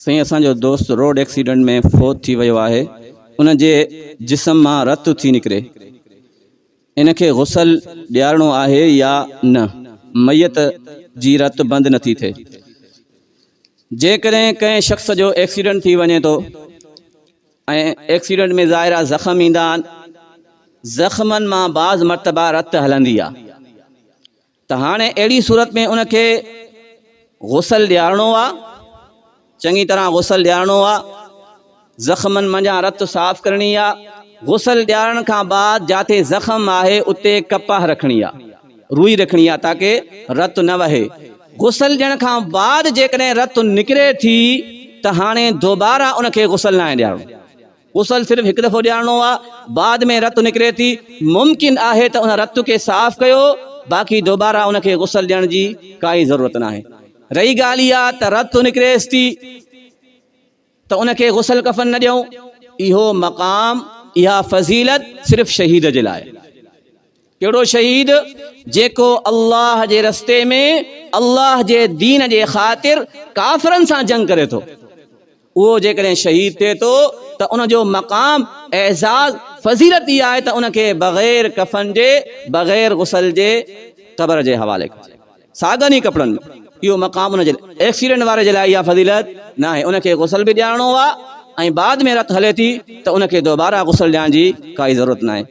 सही असो दोस्त रोड एक्सीडेंट में फोत थी वो है। उन जे जिस्म में रत थी निकरे, इनके गुसल ॾियारणो है या न? मैयत जी रत बंद न थी थे। जेकॾहिं कंहिं शख्स जो एक्सीडेंट थी वने तो एक्सीडेंट में ज़ाहिरा ज़ख़म ईंदा आहिनि, ज़ख़मन मां बाज़ मरतबा रत हलंदी आ, त हाणे अहिड़ी सूरत में उनके गुसल ॾियारणो आ, चंगी तरह गुसल ॾियारणो आ, ज़ख़मन मंझां रत साफ़ करनी आ। गुसल ॾियारण खां बाद जाते ज़ख़म आहे उते कपाह रखनी आ, रुई रखनी आ ताकि रत न वहे। गुसल ॾियण खां बाद जेकॾहिं रत निकिरे थी त हाणे दोबारा उनके गुसल न ॾियारणो, गुसल सिर्फ़ हिकु दफ़ो ॾियारणो आ। बाद में रत निकिरे थी, मुमकिन आहे त उन रत के साफ़ कयो, बाक़ी दोबारा उनके गुसल ॾियण जी काई ज़रूरत न आहे। रही ॻाल्हि इहा त रत निकिरेसि थी त उनके गुसल कफ़न न ॾियूं, इहो मक़ाम इहा फज़ीलत सिर्फ़ शहीद जे लाइ। कहिड़ो शहीद? जेको अल्लाह जे रस्ते में अल्लाह जे दीन जे ख़ातिर काफ़िरनि सां जंग करे थो, उहो जेकॾहिं शहीद थिए थो त उनजो मक़ाम एज़ाज़ फज़ीलत इहा आहे त उनके बग़ैर कफ़न जे बग़ैर गुसल जे क़ब्र जे हवाले कजे, सागन ई कपिड़नि में। इहो मक़ाम उनजे एक्सीडेंट वारे जे लाइ इहा फज़ीलत न आहे। उनके गुसल बि ॾियारणो आहे ऐं बाद में रत हले थी त उनके दोबारा गुसल ॾियण जी काई ज़रूरत न आहे।